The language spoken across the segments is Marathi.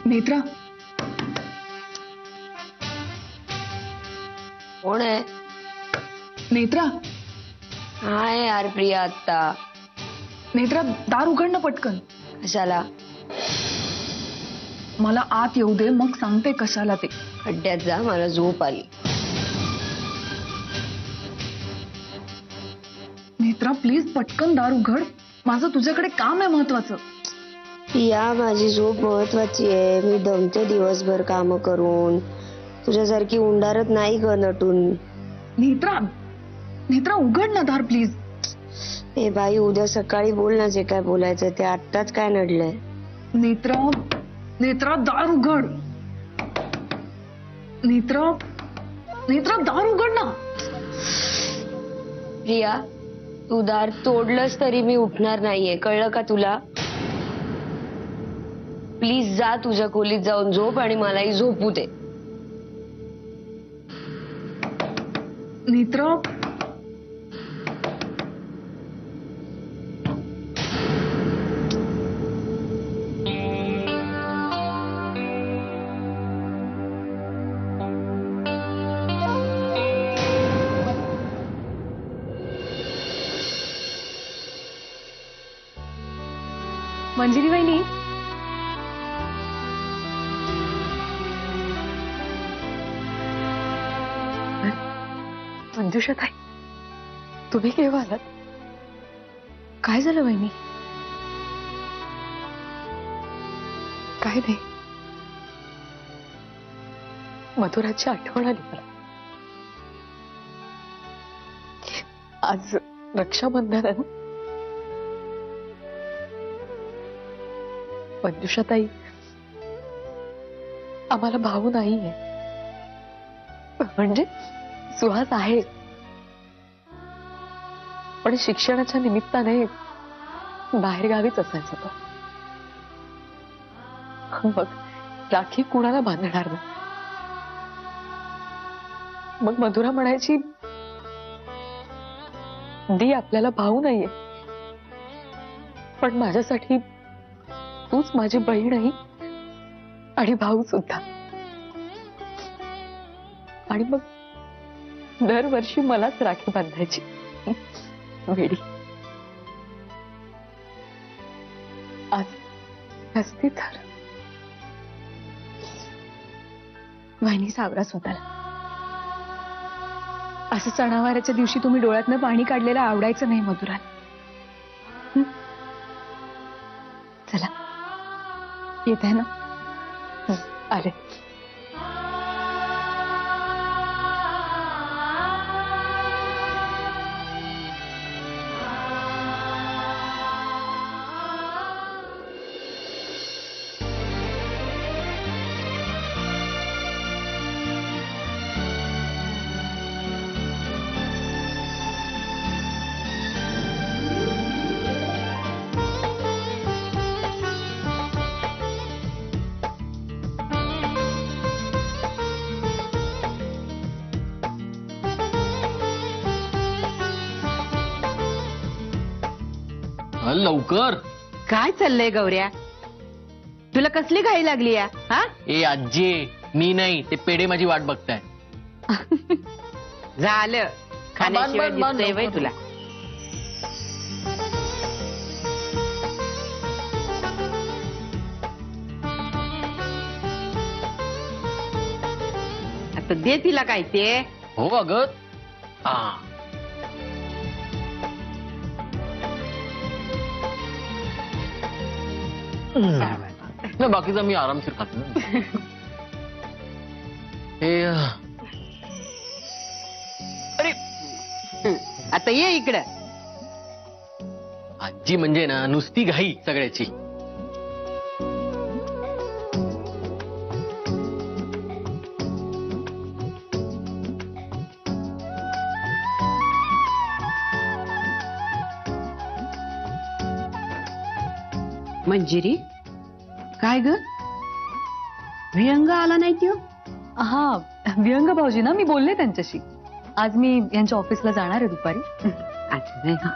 नेत्रा, कोण आहे? नेत्रा, हाय यार प्रिया आत्ता. नेत्रा, दार उघड ना पटकन. कशाला? मला आत येऊ दे, मग सांगते कशाला ते. खड्ड्यात जा, मला झोप आली. नेत्रा प्लीज पटकन दार उघड. माझं तुझ्याकडे काम आहे महत्वाचं. या माझी झोप महत्वाची आहे. मी दमते दिवसभर काम करून. तुझ्यासारखी उंडारत नाही ग नटून. नेत्रा, नेत्रा उघड ना दार प्लीज. ए बाई, उद्या सकाळी बोल ना जे काय बोलायचं ते. आत्ताच काय नडलंय? नेत्रा, नेत्रा दार उघड. नेत्रा, नेत्रा दार उघड ना. प्रिया, तू दार तोडलंस तरी मी उठणार नाहीये, कळलं का तुला? प्लीज जा तुझ्या खोलीत जाऊन झोप आणि मलाही झोपू दे. नेत्रा, मंजिरी वहिनी, मंजुषा ताई, तुम्ही केव्हा आलात? काय झालं वहिनी? काय नाही, मधुराची आठवण आली मला. आज रक्षाबंधन आहे ना. मंजुषा ताई, आम्हाला भाऊ नाहीये. म्हणजे सुहास आहे, पण शिक्षणाच्या निमित्ताने बाहेर गावीच असायचं तो. मग राखी कुणाला बांधणार ना. मग मधुरा म्हणायची, दी आपल्याला भाऊ नाहीये, पण माझ्यासाठी तूच माझी बहीणही आणि भाऊ सुद्धा. आणि मग दरवर्षी मलाच राखी बांधायची वेडी. आज नसती तर. वहिनी सावरा स्वतःला. असं सणावाराच्या दिवशी तुम्ही डोळ्यातनं पाणी काढलेलं आवडायचं नाही मधुरा. चला, येत आहे ना? आले. लवकर. काय चाललंय गौऱ्या? तुला कसली घाई लागली या? हा? ए आजी, मी नाही, ते पेढे माझी वाट बघताय. झालं खाण्याशिवाय दिसतंय वय तुला. आता दे तिला काय ते. हो अगं. नाही, बाकीचा मी आरामशीर खातो. हे अरे, आता ये इकडं. आजी म्हणजे ना नुसती घाई सगळ्याची. मंजिरी, काय ग? व्यंग आला नाही त्यो? हा, व्यंग भाऊजी ना, मी बोलले त्यांच्याशी. आज मी यांच्या ऑफिसला जाणार आहे दुपारी. अच्छा नाही. हा,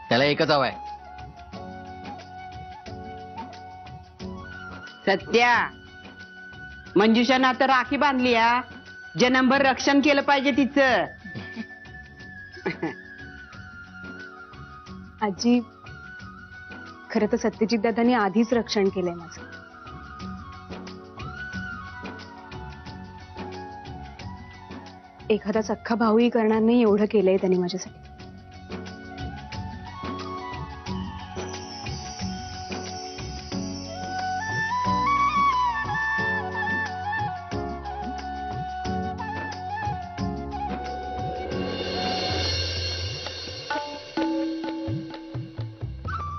त्याला एकच हवाय. सत्या, मंजुषानं आता राखी बांधली या. जन्मभर रक्षण केलं पाहिजे तिचं. आजी, खरं तर सत्यजित दादांनी आधीच रक्षण केलंय माझं. एखादा सख्खा भाऊही करणार नाही एवढं केलंय त्यांनी माझ्यासाठी.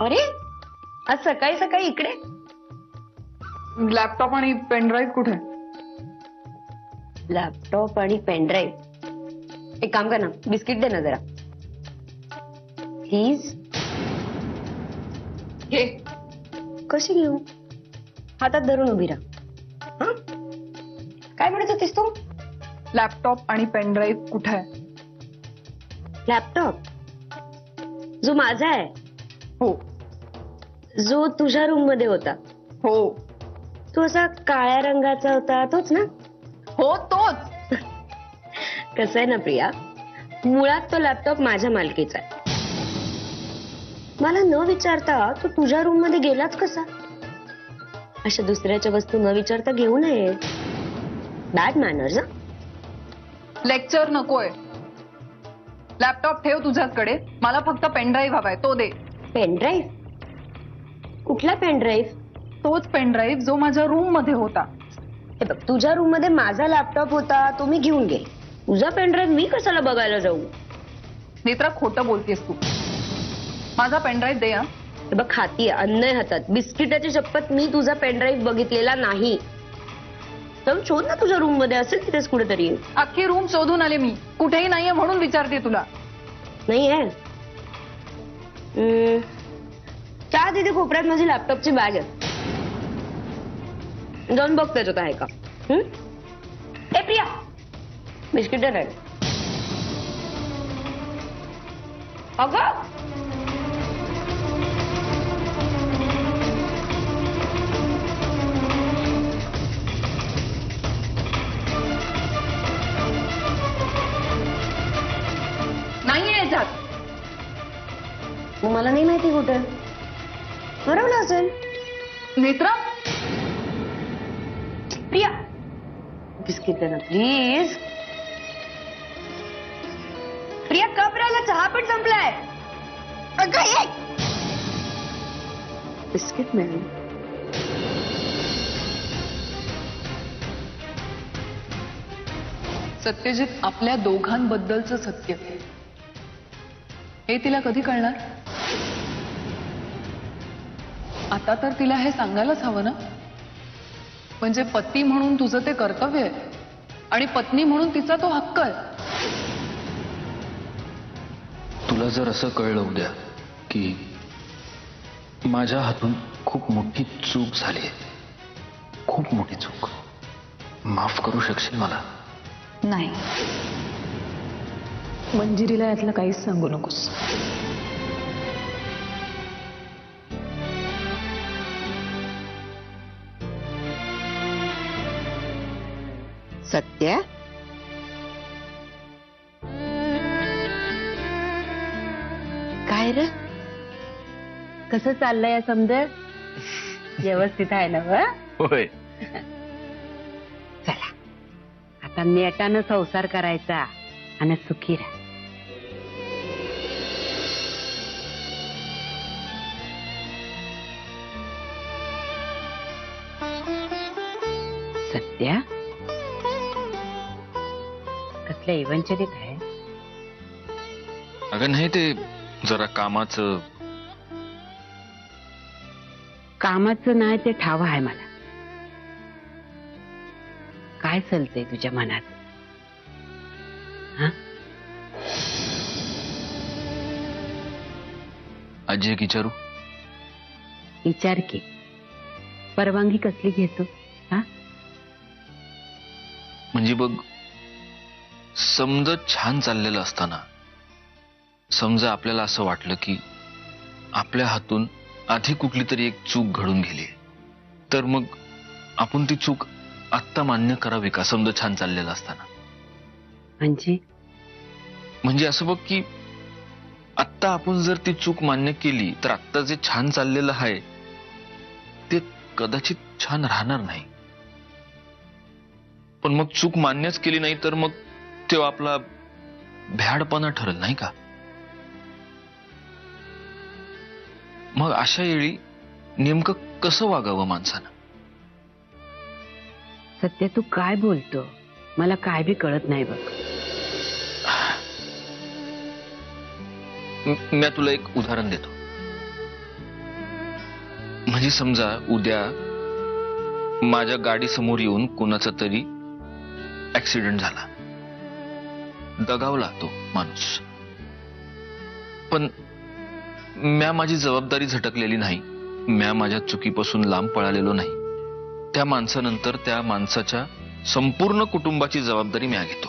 अरे आज सकाळी सकाळी इकडे? लॅपटॉप आणि पेनड्राईव्ह कुठे? लॅपटॉप आणि पेनड्राईव्ह. एक काम कर ना, बिस्किट दे ना जरा प्लीज. हे कशी घेऊ? हातात धरून उभी राहा. हं? काय म्हणत होतीस तू? लॅपटॉप आणि पेनड्राईव्ह कुठे आहे? लॅपटॉप जो माझा आहे, हो जो तुझ्या रूम मध्ये होता, हो तो असा काळ्या रंगाचा होता, तोच ना? हो तोच. कसं आहे ना प्रिया, मुळात तो लॅपटॉप माझ्या मालकीचा आहे. मला न विचारता तो तुझ्या रूम मध्ये गेलाच कसा? अशा दुसऱ्याच्या वस्तू न विचारता घेऊ नये. Bad manners. लेक्चर नकोय. लॅपटॉप ठेव तुझ्याकडे, मला फक्त पेनड्राईव्ह हवाय, तो दे. पेनड्राईव्ह? कुठला पेनड्राईव्ह? तोच पेनड्राईव्ह जो माझ्या रूम मध्ये होता. हे बघ, तुझ्या रूम मध्ये माझा लॅपटॉप होता, तो मी घेऊन गेले. तुझा पेनड्राईव्ह मी कशाला बघायला जाऊ? नेत्रा, खोटं बोलतेस तू. माझा पेनड्राईव्ह दे. हे बघ, खाती अन्न आहे हातात, बिस्किटाची शपथ, मी तुझा पेनड्राईव्ह बघितलेला नाही. जाऊन शोध ना, तुझ्या रूम मध्ये असेल तिथेच कुठेतरी. अख्खी रूम शोधून आले मी, कुठेही नाहीये म्हणून विचारते तुला. नाही आहे? त्या तिथे कोपऱ्यात माझी लॅपटॉपची बॅग आहे, जाऊन बघ त्याच्यात आहे का. ए प्रिया, बिस्किट दे. अगं नाहीये याच्यात. मला नाही माहिती कुठे हरवलं असेल. नेत्रा, प्रिया, बिस्किट दे ना प्लीज. प्रिया, कप राहिला, चहा पण संपलाय. अगं ये. बिस्किट मिळाली. सत्यजित आपल्या दोघांबद्दलचं सत्य हे तिला कधी कळणार? आता तर तिला हे सांगायलाच हवं ना. म्हणजे पती म्हणून तुझं ते कर्तव्य आहे आणि पत्नी म्हणून तिचा तो हक्क आहे. तुला जर असं कळलं उद्या की माझ्या हातून खूप मोठी चूक झाली आहे, खूप मोठी चूक, माफ करू शकशील मला? नाही, मंजिरीला यातलं काहीच सांगू नकोस. सत्या, काय रे, कसं चाललंय समजा? व्यवस्थित आहे ना? होय. चला, आता नेटानं संसार करायचा आणि सुखी राहा. सत्या, कसल्या इव्हेंटचे आहे? अगं नाही, ते जरा कामाचं नाही, ते ठाव आहे मला. काय चालतंय तुझ्या मनात? हा, आजी एक विचारू? विचार की. परवानगी कसली घेतो? हा, म्हणजे बघ, समजा छान चाललेलं असताना, समजा आपल्याला असं वाटलं की आपल्या हातून आधी कुठली तरी एक चूक घडून गेली, तर मग आपण ती चूक आत्ता मान्य करावी का? समजा छान चाललेलं असताना. म्हणजे असं बघ की आत्ता आपण जर ती चूक मान्य केली तर आत्ता जे छान चाललेलं आहे ते कदाचित छान राहणार नाही. पण मग चूक मान्यच केली नाही तर मग तो आपला भ्याडपणा ठरेल, नाही का? मग अशा वेळी नेमकं कसं वागावं माणसानं? सत्य तू काय बोलतो मला काय बी कळत नाही बघ. मी तुला एक उदाहरण देतो. म्हणजे समजा उद्या माझ्या गाडी समोर येऊन कोणाचा तरी ऍक्सिडेंट झाला, दगावला तो माणूस, पण म्या माझी जबाबदारी झटकलेली नाही, म्या माझ्या चुकीपासून लांब पळालेलो नाही. त्या माणसानंतर त्या माणसाच्या संपूर्ण कुटुंबाची जबाबदारी म्या घेतो.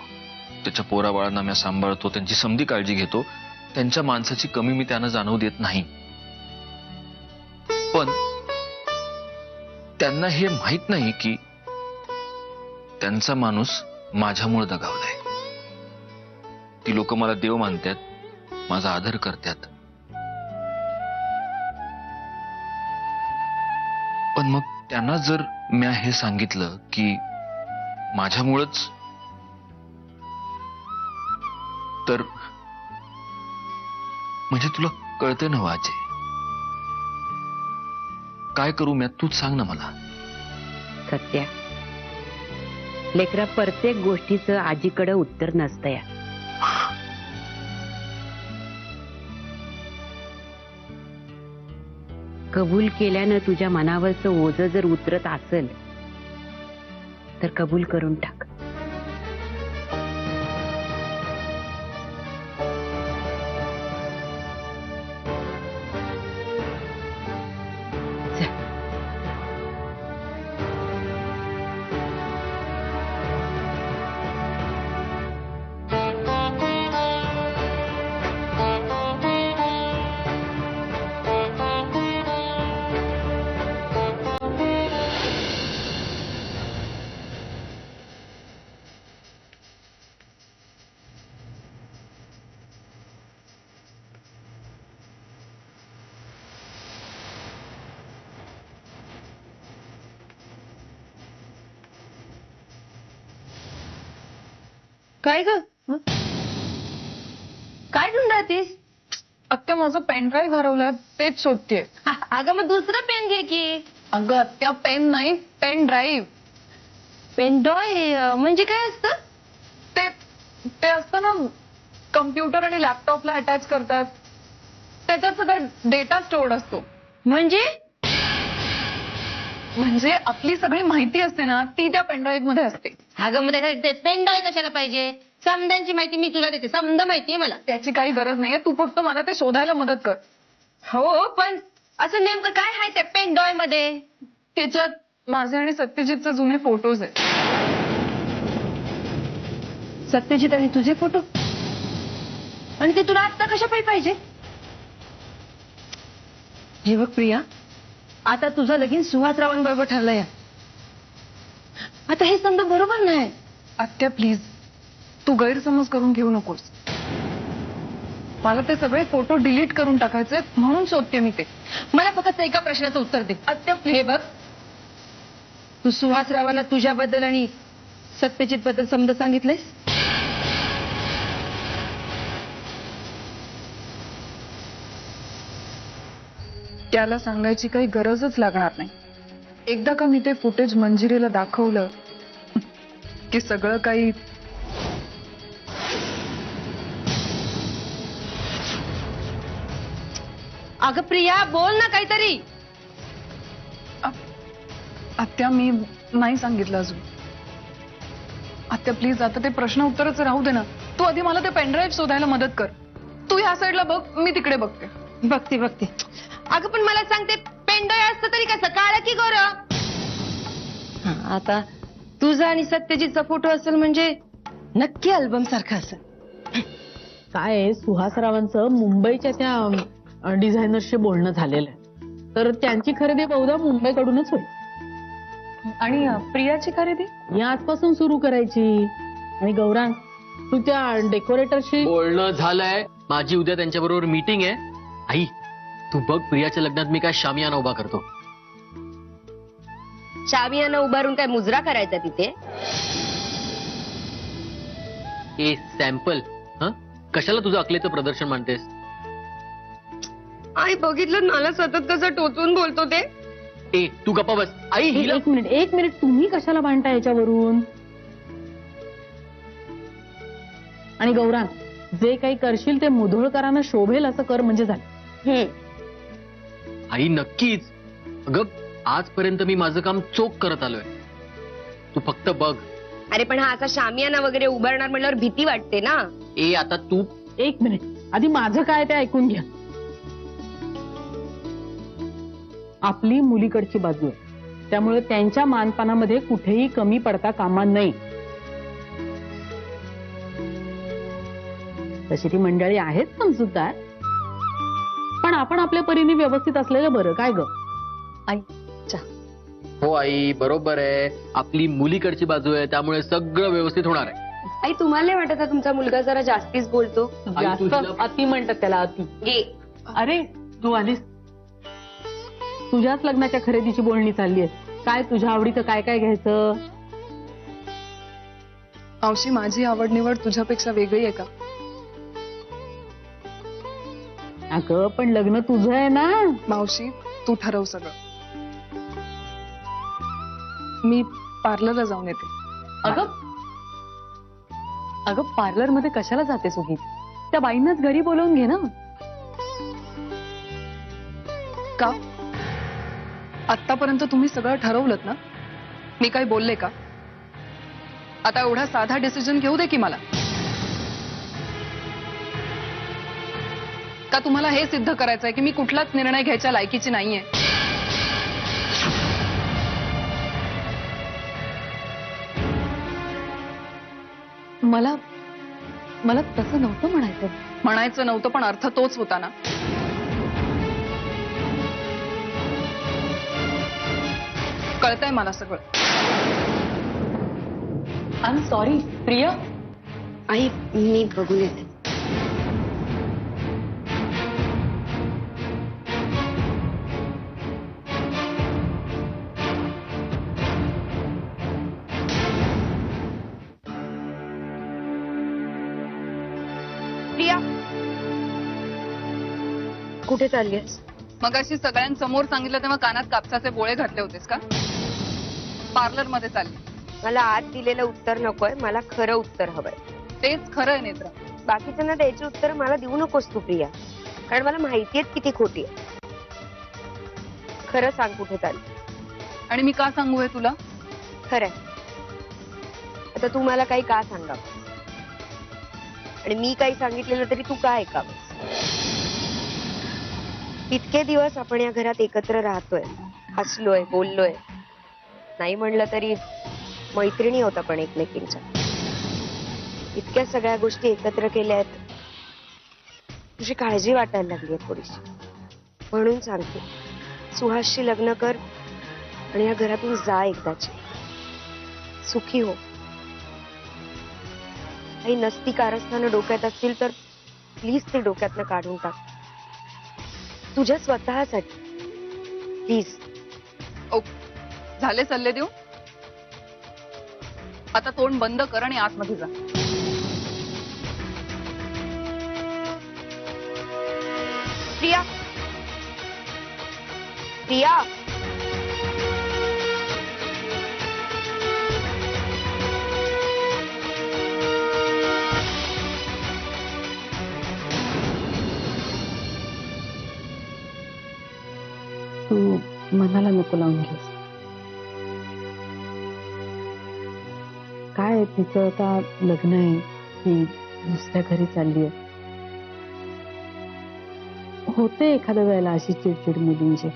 त्याच्या पोराबाळांना म्या सांभाळतो, त्यांची समधी काळजी घेतो, त्यांच्या माणसाची कमी मी त्यांना जाणवू देत नाही. पण त्यांना हे माहित नाही की त्यांचा माणूस माझ्यामुळे दगावलाय. ती लोक मला देव मानतात, माझा आदर करतात, पण मग त्यांना जर म्या हे सांगितलं की माझ्यामुळंच, तर म्हणजे तुला कळतंय ना वाजे, काय करू म्या? तूच सांग ना मला. सत्या, लेकरा प्रत्येक गोष्टीचं आजीकडे उत्तर नसतं या. कबूल केल्यानं तुझ्या मनावरचं ओझं जर उतरत असेल तर कबूल करून टाक. काय ग? काय घेऊन राहतीस? आत्या, माझं पेन ड्राईव्ह हरवलाय, तेच शोधतेय. अगं मग दुसरं पेन घे की. अगं आत्या, पेन नाही, पेन ड्राईव्ह. पेन ड्राईव्ह म्हणजे काय असतं? ते ते असतं ना, कम्प्युटर आणि लॅपटॉपला अटॅच करतात, त्याच्यात सगळा डेटा स्टोअर्ड असतो. म्हणजे म्हणजे आपली सगळी माहिती असते ना, ती त्या पेनड्राईव्ह मध्ये असते. अगं मग पेन ड्राईव्ह कशाला पाहिजे? समद्यांची माहिती मी तुला देते, समजा माहितीये मला. त्याची काही गरज नाहीये, तू फक्त मला ते शोधायला मदत कर. हो, पण असं नेमकं काय आहे त्या पेन ड्राईव्ह मध्ये? त्याच्यात माझे आणि सत्यजितचे जुने फोटोज आहेत. सत्यजित आणि तुझे फोटो? आणि ते तुला आता कशा पाहिजे? हे बघ प्रिया, आता तुझं लगीन सुहासरावांबरोबर ठरलंय. आता हे समजा बरोबर नाही. आत्या प्लीज, तू गैरसमज करून घेऊ नकोस. मला ते सगळे फोटो डिलीट करून टाकायचे म्हणून शोधते मी ते. मला फक्त एका प्रश्नाचं उत्तर दे. आत्या हे प्लीज. बघ, तू सुहासरावाला तुझ्याबद्दल आणि सत्यजित बद्दल समजा सांगितलंयस? त्याला सांगायची काही गरजच लागणार नाही. एकदा का मी ते फुटेज मंजिरीला दाखवलं की सगळं काही अगं प्रिया, बोल ना काहीतरी. आत्या, मी नाही सांगितलं अजून. आत्या प्लीज, आता ते प्रश्न उत्तरच राहू दे ना. तू आधी मला ते पेनड्राईव्ह शोधायला मदत कर. तू ह्या साईडला बघ, मी तिकडे बघते. बघते. अगं पण मला सांगते, पेनड्राईव्ह असतं तरी कसं, काळं की गोरं? आता तुझा आणि सत्यजितचा फोटो असेल म्हणजे नक्की अल्बम सारखा असेल. काय सुहासरावांचं मुंबईच्या त्या डिझायनर्सशी बोलणं झालेलं आहे, तर त्यांची खरेदी बहुधा मुंबईकडूनच होईल. आणि प्रियाची खरेदी? या आजपासून सुरू करायची. आणि गौरांग, तू त्या डेकोरेटरशी बोलणं झालंय. माझी उद्या त्यांच्याबरोबर मीटिंग आहे. आई, तू बघ प्रियाच्या लग्नात मी काय शामियाना उभा करतो. शामियाना उभारून काय मुजरा करायचा तिथे? ए सॅम्पल, हा कशाला तुझं अकलेचं प्रदर्शन मानतेस? आई बघितलं मला सतत कसं टोचून बोलतो ते. ए तू गप्पा बस. आई हिला एक मिनिट तुम्ही कशाला भांडता याच्यावरून? आणि गौरांग, जे काही करशील ते मुधोळकरांना शोभेल असं कर म्हणजे झालं. आई नक्कीच. अगं आजपर्यंत मी माझं काम चोख करत आलोय. तू फक्त बघ. अरे पण हा असा शामियाना वगैरे उभारणार म्हणल्यावर भीती वाटते ना. ए आता तू एक मिनिट, आधी माझं काय ते ऐकून घ्या. आपली मुलीकडची बाजू आहे, त्यामुळे त्यांच्या मानपानामध्ये कुठेही कमी पडता कामा नये. तशी ती मंडळी आहेत समजूतदार, पण आपण आपल्या परीने व्यवस्थित असलेलं बरं. काय ग आई? हो आई बरोबर आहे. आपली मुलीकडची बाजू आहे, त्यामुळे सगळं व्यवस्थित होणार आहे. आई तुम्हाला नाही वाटत का तुमचा मुलगा जरा जास्तीच बोलतो? आई, जास्त तुझ्या- अति म्हणतात त्याला, अति. गे अरे तू आलीस. तुझ्याच लग्नाच्या खरेदीची बोलणी चालली आहे. काय तुझ्या आवडीचं काय काय घ्यायचं? मावशी, माझी आवड निवड तुझ्यापेक्षा वेगळी आहे का? अगं पण लग्न तुझं आहे ना. मावशी, तू ठरव सगळं. मी पार्लरला जाऊन येते. अगं अगं पार्लर मध्ये कशाला जातेस उगीच? त्या बाईंनाच घरी बोलवून घे ना. का? आतापर्यंत तुम्ही सगळं ठरवलंत ना? मी काही बोलले का? आता एवढा साधा डिसिजन घेऊ दे की मला. का तुम्हाला हे सिद्ध करायचंय की मी कुठलाच निर्णय घ्यायच्या लायकीची नाहीये? मला मला तसं नव्हतं म्हणायचं. म्हणायचं नव्हतं, पण अर्थ तोच होता ना. कळतंय मला सगळं. I am sorry Priya. आई मी बघून येते. प्रिया कुठे चाललीस? मगाशी सगळ्यांसमोर सांगितलं तेव्हा कानात कापसाचे बोळे घातले होतेस का? पार्लर मध्ये चालली. मला आज दिलेलं उत्तर नकोय, मला खरं उत्तर हवंय. तेच खरं आहे नेत्रा. बाकीच्यांना द्यायची उत्तर मला देऊ नकोस तू प्रिया, कारण मला माहितीये किती खोटी आहे. खरं सांग कुठे चालली? आणि मी का सांगू हे तुला? खरंय. आता तू मला काही का सांगावं, आणि मी काही सांगितलेलं तरी तू का ऐकावं? इतके दिवस आपण या घरात एकत्र राहतोय, हसलोय, बोललोय, नाही म्हणलं तरी मैत्रिणी होत आपण एकमेकींच्या. इतक्या सगळ्या गोष्टी एकत्र केल्या आहेत, तुझी काळजी वाटायला लागली आहे थोडीशी. म्हणून सांगते, सुहासशी लग्न कर आणि या घरातून जा एकदाची. सुखी हो. काही नसती कारस्थानं डोक्यात असतील तर प्लीज ते डोक्यातनं काढून टाक, तुझ्या स्वतःसाठी प्लीज. ओ, झाले सल्ले देऊ? आता तोंड बंद कर आणि आतमध्ये जा. प्रिया, प्रिया. तू मनाला नको लावून घेस. काय तिचं आता लग्न आहे, ती दुसऱ्या घरी चालली आहे. होते एखाद्या वेळेला अशी चिडचिड मुलींची.